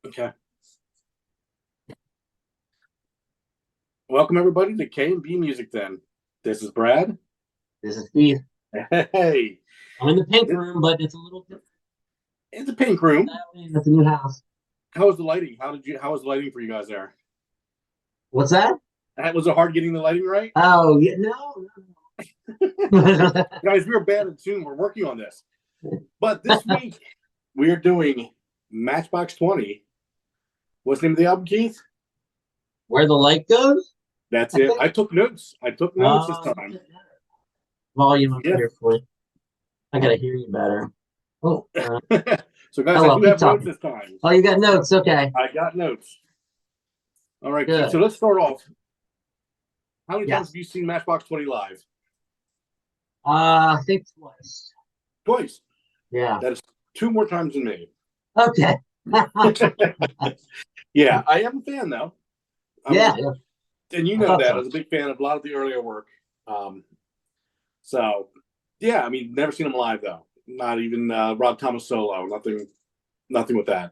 Okay. Welcome everybody to K&B Music then. This is Brad. This is Steve. Hey. I'm in the pink room, but it's a little different. It's a pink room. That's a new house. How was the lighting? How was the lighting for you guys there? What's that? Was it hard getting the lighting right? Oh, yeah, no. Guys, we were bad at tune. We're working on this. But this week we are doing Matchbox 20. What's the name of the album, Keith? Where the light goes? That's it. I took notes. This time. Volume up here for you. I gotta hear you better. Oh, so guys, hello, I do keep have notes talking. this time. Oh, you got notes. Okay. I got notes. All right, Good. Keith, so let's start off. How many times Yes. have you seen Matchbox 20 live? I think twice. Twice. Yeah. That is 2 more times than me. Okay. Yeah, I am a fan though. Yeah. And you know that I was a big fan of a lot of the earlier work. So yeah, I mean, never seen him live though. Not even Rob Thomas solo. Nothing with that.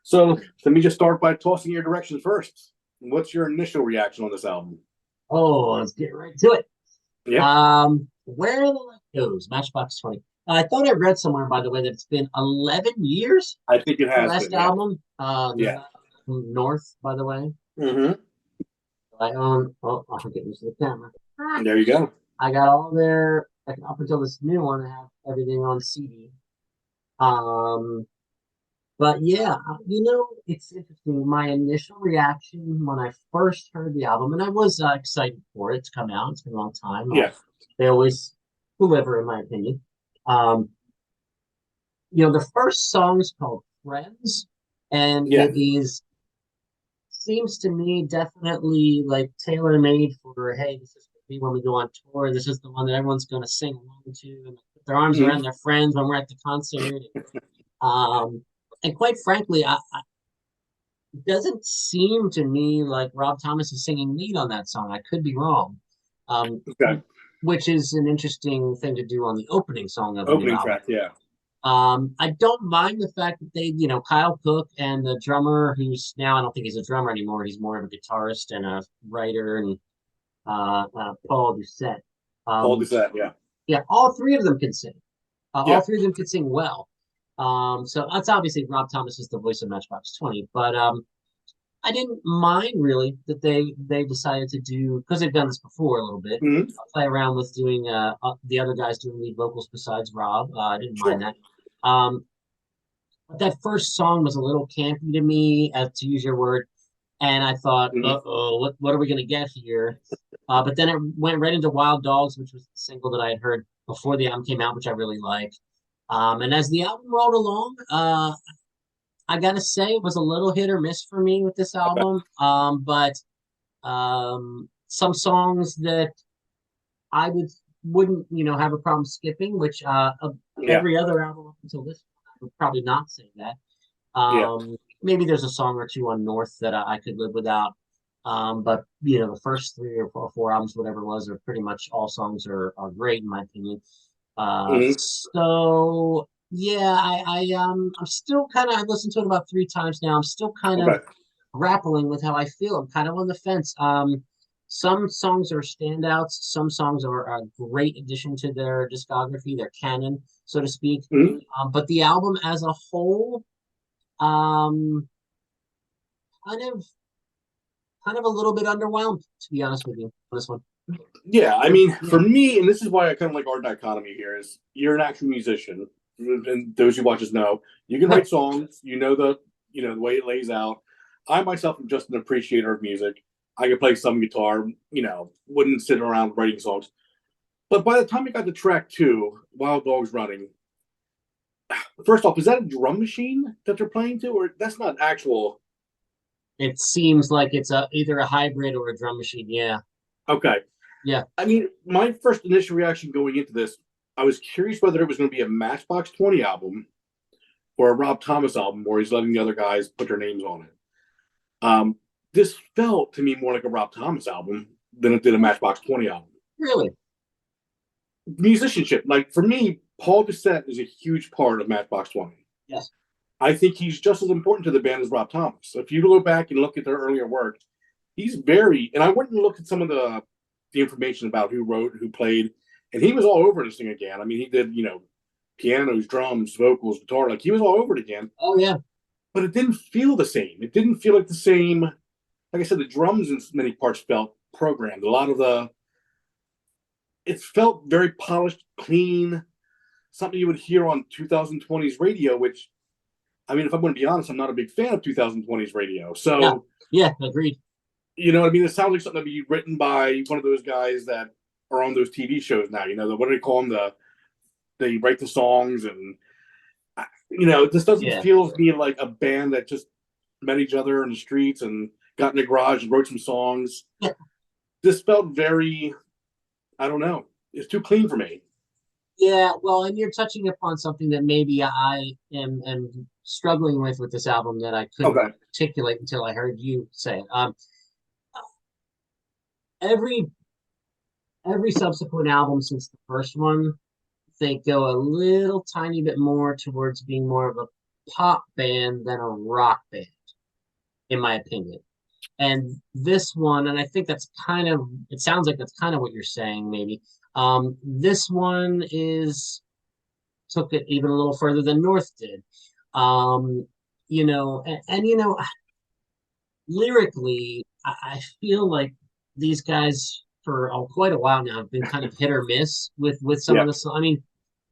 So let me just start by tossing your directions first. What's your initial reaction on this album? Oh, let's get right to it. Yeah. Where the light goes, Matchbox 20. I thought I read somewhere, by the way, that it's been 11 years. I think it has the last been, yeah. album. Yeah. North, by the way. Mm-hmm. I own. Oh, I'll get used to the camera. There you go. I got all their up until this new one. I have everything on CD. But yeah, it's interesting. My initial reaction when I first heard the album, and I was excited for it to come out. It's been a long time. Yeah. They always deliver, in my opinion. The first song is called Friends, and Yeah. it seems to me definitely like tailor made for, hey, this is gonna be when we go on tour. This is the one that everyone's gonna sing along to and put their arms around their friends when we're at the concert. And quite frankly, it doesn't seem to me like Rob Thomas is singing lead on that song. I could be wrong. Okay. Which is an interesting thing to do on the opening song of the new Opening album. track, yeah. I don't mind the fact that they, Kyle Cook and the drummer, who's now, I don't think he's a drummer anymore. He's more of a guitarist and a writer, and Paul Doucette. Paul Doucette, yeah. Yeah, all three of them can sing. Yeah. All three of them can sing well. So that's obviously Rob Thomas is the voice of Matchbox 20, but I didn't mind really that they decided to do, because they've done this before a little bit, play around with doing the other guys doing lead vocals besides Rob. I didn't mind that. But that first song was a little campy to me, to use your word, and I thought, uh-oh, what are we gonna get here? But then it went right into Wild Dogs, which was the single that I had heard before the album came out, which I really liked. And as the album rolled along, I gotta say it was a little hit or miss for me with this album. But some songs that I wouldn't have a problem skipping, which every other album up until this one, I would probably not say that. Maybe there's a song or two on North that I could live without. But the first 3 or 4 albums, whatever it was, are pretty much all songs are great in my opinion. So yeah, I'm still kind of, I've listened to it about 3 times now. I'm still kind of grappling with how I feel. I'm kind of on the fence. Some songs are standouts. Some songs are a great addition to their discography, their canon, so to speak. But the album as a whole, kind of a little bit underwhelmed, to be honest with you, on this one. Yeah, I mean, for me, and this is why I kind of like our dichotomy here, is you're an actual musician, and those who watch us know you can write songs. The way it lays out. I myself am just an appreciator of music. I could play some guitar, wouldn't sit around writing songs. But by the time we got to track 2, Wild Dogs Running, first off, is that a drum machine that they're playing to, or that's not actual? It seems like it's either a hybrid or a drum machine. Yeah. Okay. Yeah. I mean, my first initial reaction going into this, I was curious whether it was going to be a Matchbox 20 album or a Rob Thomas album where he's letting the other guys put their names on it. This felt to me more like a Rob Thomas album than it did a Matchbox 20 album. Really? Musicianship. Like, for me, Paul Doucette is a huge part of Matchbox 20. Yes. I think he's just as important to the band as Rob Thomas. If you go back and look at their earlier work, he's very. And I went and looked at some of the information about who wrote, who played, and he was all over this thing again. I mean, he did pianos, drums, vocals, guitar, like he was all over it again. Oh yeah, But it didn't feel the same. It didn't feel like the same. Like I said, the drums in many parts felt programmed. A lot of it felt very polished, clean, something you would hear on 2020s radio, which, I mean, if I'm going to be honest, I'm not a big fan of 2020s radio. yeah, So, yeah. Agreed. you know what I mean? It sounds like something to be written by one of those guys that are on those TV shows now. What do they call them? They write the songs, and this doesn't Yeah, feel to me like a band that just met each other in the streets and got in the garage and wrote some songs. yeah, This felt very, I don't know, it's too clean for me. yeah. Well, and you're touching upon something that maybe I am struggling with this album that I couldn't Okay, articulate until I heard you say it. Every every subsequent album since the first one, they go a little tiny bit more towards being more of a pop band than a rock band, in my opinion. And this one, and I think that's kind of, it sounds like that's kind of what you're saying, maybe. This one took it even a little further than North did. Um, and lyrically, I feel like these guys for quite a while now have been kind of hit or miss with some yeah, of the. I mean,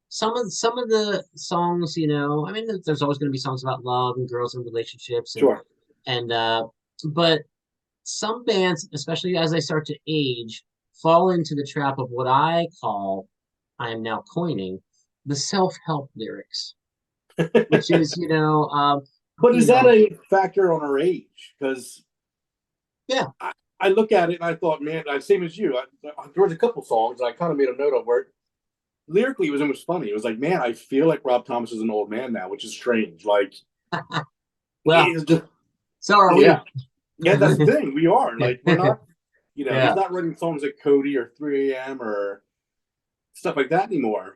some of the songs, I mean, there's always going to be songs about love and girls and relationships sure. and but some bands, especially as they start to age, fall into the trap of what I am now coining the self-help lyrics, which is, But you is that know, a factor on our age? Because yeah, I look at it and I thought, man, same as you. There was a couple songs I kind of made a note of where lyrically it was almost funny. It was like, man, I feel like Rob Thomas is an old man now, which is strange. Like, well, it's just, so are yeah, we. yeah, that's the thing. We are like, we're not, he's Yeah. not writing songs like Cody or 3 a.m. or stuff like that anymore.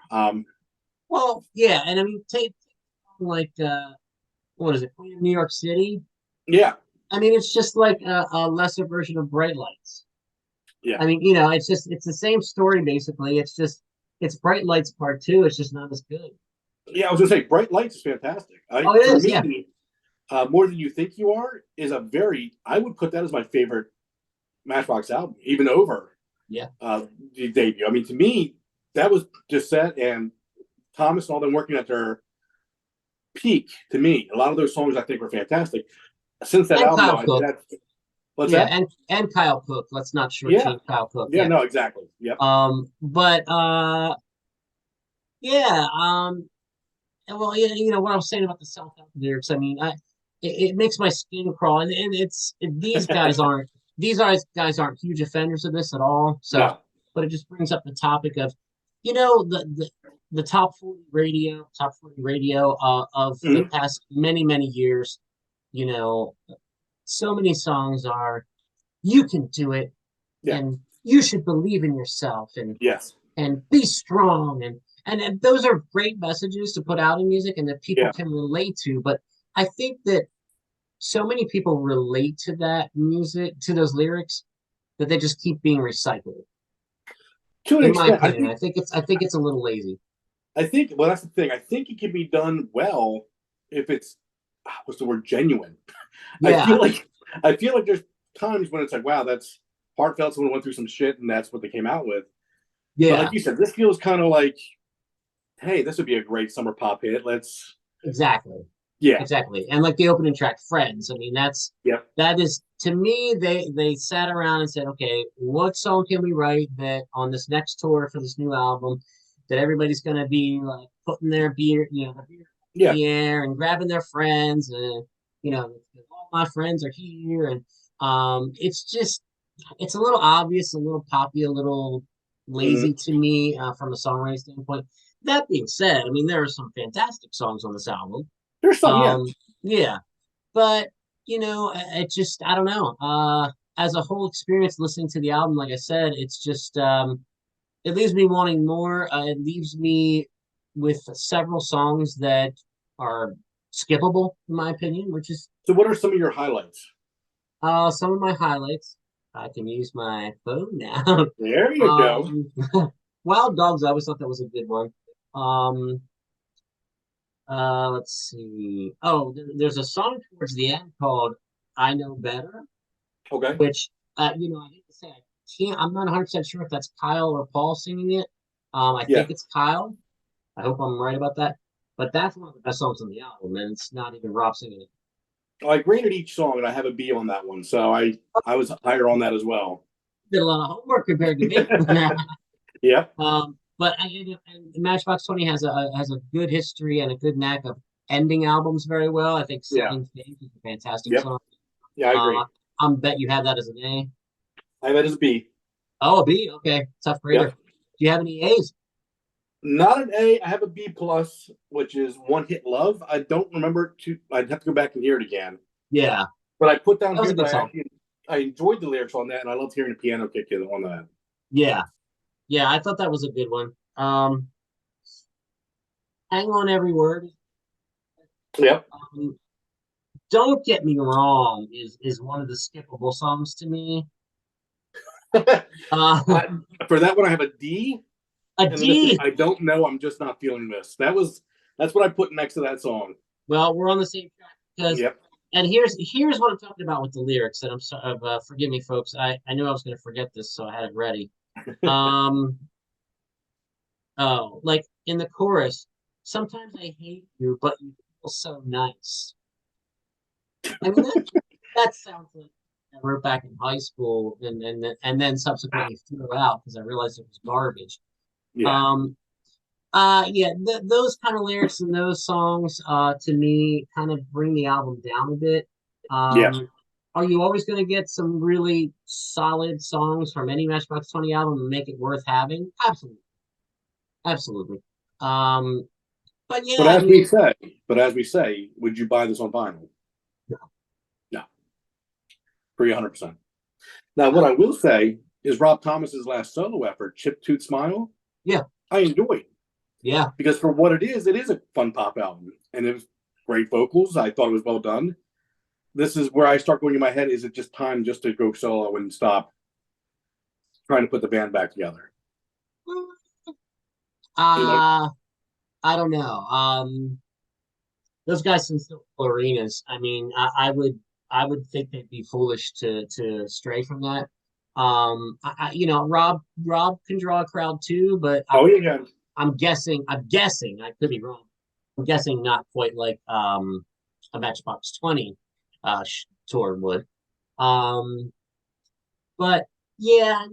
Well, yeah, and I mean, take like what is it, Queen of New York City? Yeah, I mean, it's just like a lesser version of Bright Lights. yeah, I mean, it's the same story basically. It's Bright Lights Part Two. It's just not as good. yeah. I was gonna say, Bright Lights is fantastic. Oh, it For is, yeah, me, More Than You Think You Are is a very. I would put that as my favorite Matchbox album, even over yeah, the debut. I mean, to me, that was just set and Thomas and all them working at their peak. To me, a lot of those songs I think were fantastic. Since that and album, Kyle though, Cook, what's yeah, that? and Kyle Cook. Let's not Yeah, shortchange Kyle Cook, yeah, yeah. no, exactly. Yep. But yeah, and well, yeah, what I was saying about the self-help lyrics. I mean, it makes my skin crawl, and these guys aren't huge offenders of this at all. So, No. but it just brings up the topic of, the top 40 radio of the Mhm. past many many years. You know, so many songs are "You can do it," Yeah. and "You should believe in yourself," Yes. and "Be strong," and those are great messages to put out in music and that people Yeah. can relate to. But I think that so many people relate to that music, to those lyrics, that they just keep being recycled. To an In my extent, opinion, I think it's a little lazy. well, that's the thing. I think it can be done well if it's what's the word, genuine. I feel Yeah, like I feel like there's times when it's like, wow, that's heartfelt. Someone went through some shit, and that's what they came out with. But like yeah, you said, this feels kind of like, hey, this would be a great summer pop hit. Let's, exactly. yeah, Exactly. And like the opening track, Friends, I mean, yep, that is to me, they sat around and said, okay, what song can we write that on this next tour for this new album that everybody's gonna be like putting their beer, their beer in yeah, the air and grabbing their friends and all my friends are here and it's a little obvious, a little poppy, a little mm-hmm. lazy to me from a songwriting standpoint. That being said, I mean, there are some fantastic songs on this album. There's some, yeah, Yeah, but it just I don't know. As a whole experience listening to the album, like I said, it's just it leaves me wanting more. It leaves me with several songs that are skippable in my opinion, which is So, what are some of your highlights? some of my highlights. I can use my phone now. There you go. um, Wild Dogs. I always thought that was a good one. Um, let's see. Oh, there's a song towards the end called "I Know Better," Okay. which I hate to say I can't. I'm not 100% sure if that's Kyle or Paul singing it. I Yeah. think it's Kyle. I hope I'm right about that. But that's one of the best songs on the album, and it's not even Rob singing it. I graded each song, and I have a B on that one, so I was higher on that as well. Did a lot of homework compared to me. Yeah. But and Matchbox 20 has a good history and a good knack of ending albums very well. I think Yeah. Selling Faith is a fantastic Yep. song. Yeah, I Uh, agree. I'm bet you have that as an A. I have that as a B. Oh, a B. Okay, tough grader. Yep. Do you have any A's? Not an A. I have a B plus, which is One Hit Love. I don't remember to. I'd have to go back and hear it again. Yeah, But I put down that was here a that good song. I enjoyed the lyrics on that, and I loved hearing the piano kick in on that. Yeah, yeah, I thought that was a good one. Hang on every word. Yep. Um, Don't get me wrong is one of the skippable songs to me. Uh, I, for that one, I have a D. a And then this is, D. I don't know. I'm just not feeling this. That's what I put next to that song. Well, we're on the same track because, Yep. and here's what I'm talking about with the lyrics. And I'm sorry, forgive me, folks. I knew I was going to forget this, so I had it ready. Um, oh, like in the chorus, sometimes I hate you, but you feel so nice. I mean that sounds like I wrote back in high school and then subsequently threw out because I realized it was garbage. Yeah. Um, yeah, those kind of lyrics in those songs, to me, kind of bring the album down a bit. Yeah. Are you always going to get some really solid songs from any Matchbox 20 album and make it worth having? Absolutely, absolutely. Um, but But yeah, I as we mean, say, but as we say, would you buy this on vinyl? No, 300%. Now, what I will say is Rob Thomas's last solo effort, Chip Toot Smile, yeah, I enjoyed yeah. because for what it is a fun pop album, and it was great vocals. I thought it was well done. This is where I start going in my head: is it just time just to go solo and stop trying to put the band back together? You know? Uh, I don't know. Those guys can still fill arenas. I mean, I would think they'd be foolish to stray from that. Rob can draw a crowd too, but Oh yeah, I'm guessing, I could be wrong. I'm guessing not quite like a Matchbox 20 tour would. Um, but yeah,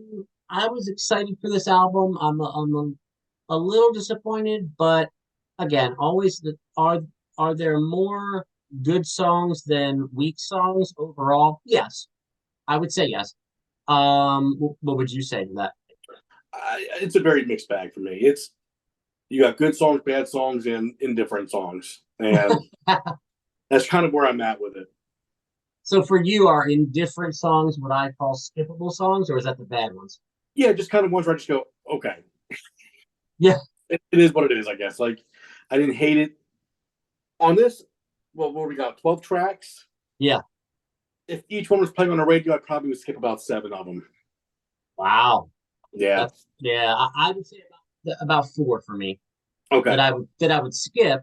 I was excited for this album. I'm a little disappointed, but again, always are there more good songs than weak songs overall? Yes, I would say yes. What would you say to that? it's a very mixed bag for me. It's you got good songs, bad songs, and indifferent songs, and that's kind of where I'm at with it. So for you, are indifferent songs what I call skippable songs, or is that the bad ones? Yeah, just kind of ones where I just go, okay, Yeah, it is what it is, I guess. Like, I didn't hate it on this. Well, what we got? 12 tracks. yeah. If each one was playing on the radio, I probably would skip about 7 of them. Wow. Yeah. That's yeah. I would say about four for me Okay. that I would skip.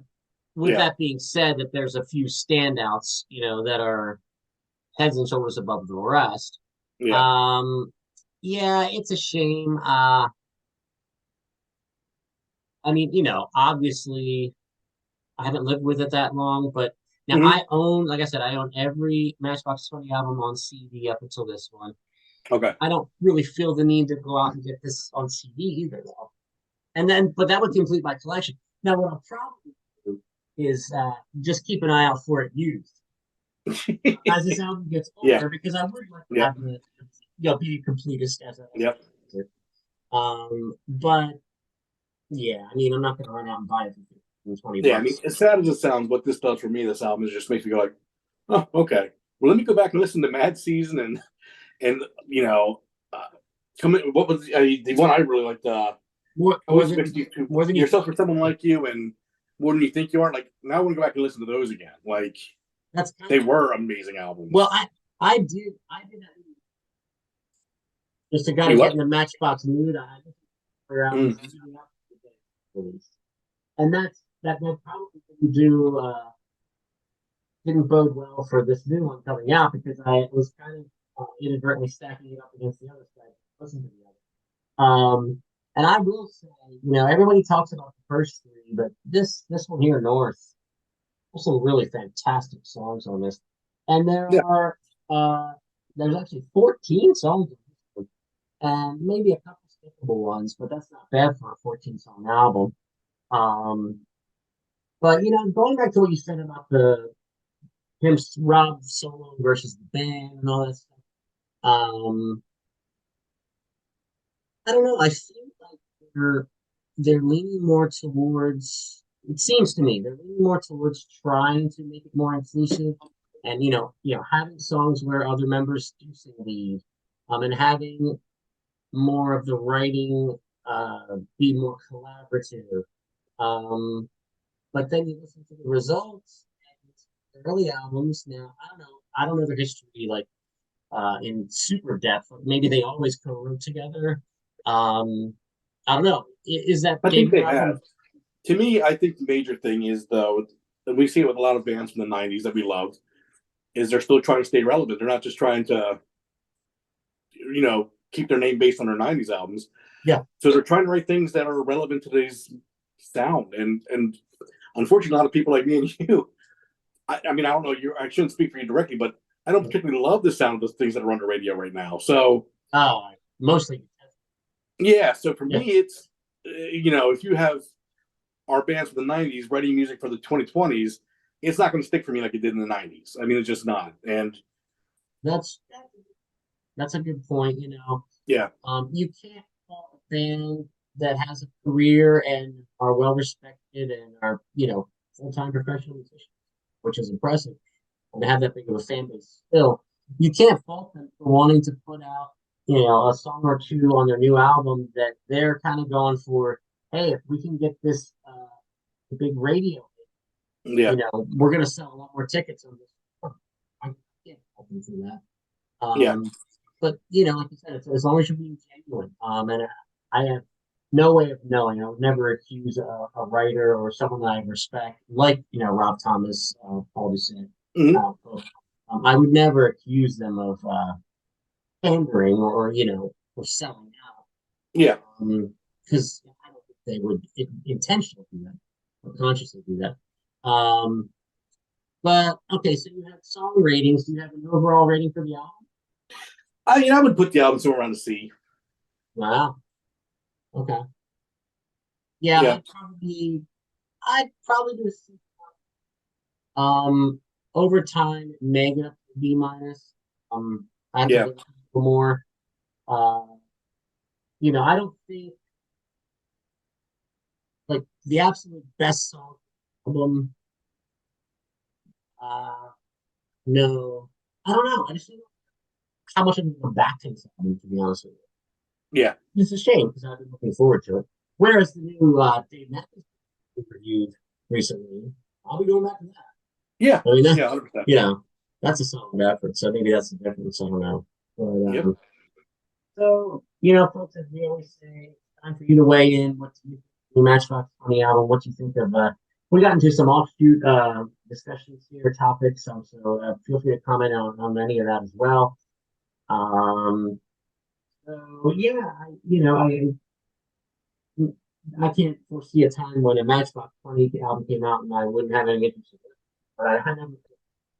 With Yeah. that being said, that there's a few standouts, that are heads and shoulders above the rest. Yeah. Um, yeah, it's a shame. I mean, obviously, I haven't lived with it that long, but now Hmm. I own, like I said, I own every Matchbox 20 album on CD up until this one. Okay. I don't really feel the need to go out and get this on CD either, though. But that would complete my collection. Now, what I'll probably do is just keep an eye out for it used as this album gets Yeah. older, because I would like to Yep. have the, be completist as Yep. but yeah, I mean, I'm not going to run out and buy it for 20 Yeah. I mean, bucks. as sad as it sounds, what this does for me, this album, is just makes me go like, oh, okay. Well, let me go back and listen to Mad Season and uh, what was the one I really liked? More Always than makes you more than you yourself for someone like you, and wouldn't you think you are? Like now, I want to go back and listen to those again. Like That's kind they of were amazing albums. well, I did that just to kind Wait, of get what? in the Matchbox mood. I listened for Mm. leading up to the release, and that probably didn't bode well for this new one coming out because I was kind of inadvertently stacking it up against the other side. Listen to the other. And I will say, everybody talks about the first three, but this one here, North, there's some really fantastic songs on this, and Yeah, uh, there's actually 14 songs, and maybe a couple skippable ones, but that's not bad for a 14-song album. Um, but going back to what you said about the him Rob solo versus the band and all that stuff. Um, I don't know. I feel like they're leaning more towards. It seems to me they're leaning more towards trying to make it more inclusive, and having songs where other members do sing lead, and having more of the writing be more collaborative. Um, but then you listen to the results and the early albums. Now I don't know their history like in super depth. Maybe they always co-wrote together. Um, I don't know. Is that I think debut they have. album? To me, I think the major thing is though, and we see it with a lot of bands from the '90s that we loved, is they're still trying to stay relevant. They're not just trying to, keep their name based on their '90s albums. Yeah, So they're trying to write things that are relevant to today's sound. And unfortunately, a lot of people like me and you, I mean, I don't know, I shouldn't speak for you directly, but I don't particularly love the sound of the things that are on the radio right now. So oh, mostly. yeah, so for Yeah, me, it's if you have our bands from the '90s writing music for the 2020s, it's not going to stick for me like it did in the '90s. I mean, it's just not. And that's that's a good point. yeah, You can't call a band that has a career and are well respected and are full time professional musicians, which is impressive, and to have that big of a fan base still. You can't fault them for wanting to put out a song or two on their new album that they're kind of going for. Hey, if we can get this big radio, yeah, we're going to sell a lot more tickets on this. I can't fault them for that. yeah. But like you said, it's, as long as you're being genuine. And I have no way of knowing. I would never accuse a writer or someone that I respect, like Rob Thomas, Paul Doucet. Hmm. I would never accuse them of pandering or selling out. Yeah. Because I don't think they would intentionally do that or consciously do that. But okay, so you have song ratings. Do you have an overall rating for the album? I would put the album somewhere around the C. Wow. Okay. Yeah, Yeah, I'd probably do a C. Um, over time, may get up to B minus. I have to yeah, listen to more. Uh, I don't think like the absolute best song album. Uh, no, I don't know. I just don't know how much I'm going back to this album, to be honest with yeah, you. It's a shame because I've been looking forward to it. Whereas the new Dave Matthews we reviewed recently, I'll be going back to that. yeah, I mean, yeah, 100%. that's a solid effort. So maybe that's the difference. I don't know. But Yep. so folks, as we always say, it's time for you to weigh in. What do you think of the Matchbox 20 album? What do you think of? We got into some offshoot discussions here, topics. So feel free to comment on any of that as well. Um, so yeah, I can't foresee a time when a Matchbox 20 album came out and I wouldn't have any interest in it. But I never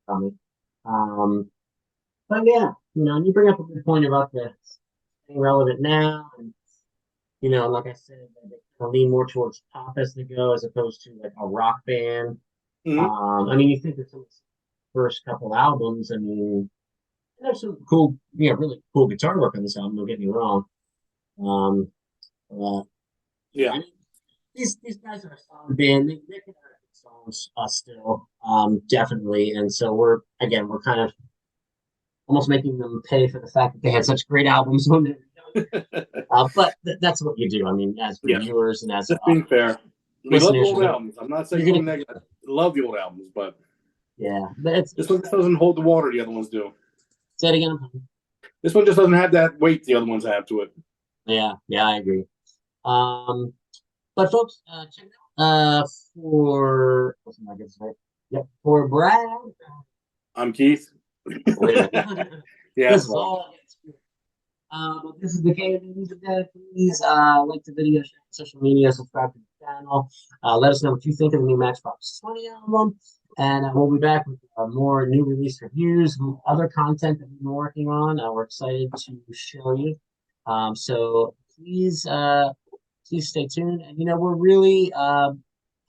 coming. Um, but yeah, and you bring up a good point about the staying relevant now, and like I said, they kind of lean more towards pop as they go, as opposed to like a rock band. Hmm. I mean, you think of some of the first couple albums. I mean, there's some cool, really cool guitar work on this album. Don't get me wrong. Um, yeah, Yeah. I mean, these guys are a solid band. They can write songs still, definitely. And so we're kind of almost making them pay for the fact that they had such great albums when they were young. But that's what you do. I mean, as Yeah. reviewers and as Just being fair. We love the listeners, old albums. I'm not saying anything negative. I love the old albums, but yeah, but it's this one just doesn't hold the water the other ones do. say it again. This one just doesn't have that weight the other ones have to it. Yeah, yeah, I agree. Um, but folks, check it out. For what's my good right? Yep, for Brad. I'm Keith. Wait a minute. Yeah, This that's is wrong. all. But this is the KMD Music Guy. Please like the video, share on social media, subscribe to the channel. Let us know what you think of the new Matchbox 20 album. And we'll be back with more new release reviews, other content that we've been working on. We're excited to show you. So please stay tuned. And, we're really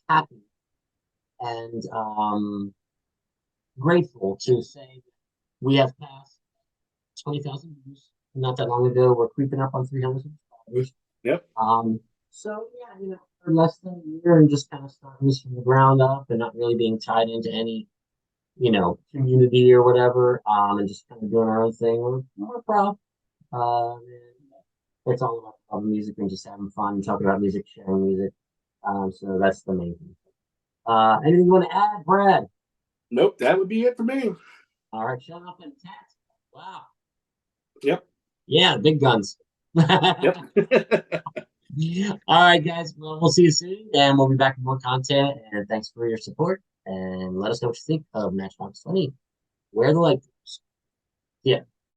happy and grateful to say we have passed 20,000 views not that long ago. We're creeping up on 300 subscribers. Yep. So yeah, for less than a year and just kind of starting this from the ground up and not really being tied into any, community or whatever, and just kind of doing our own thing. We're proud. And it's all about music and just having fun, talking about music, sharing music. So that's the main thing. Anything you want to add, Brad? Nope, that would be it for me. All right, shut up and tats. Wow. Yep. Yeah, big guns. Yep. All right, guys. Well, we'll see you soon, and we'll be back with more content. And thanks for your support. And let us know what you think of Matchbox 20. Where the light goes. Yeah.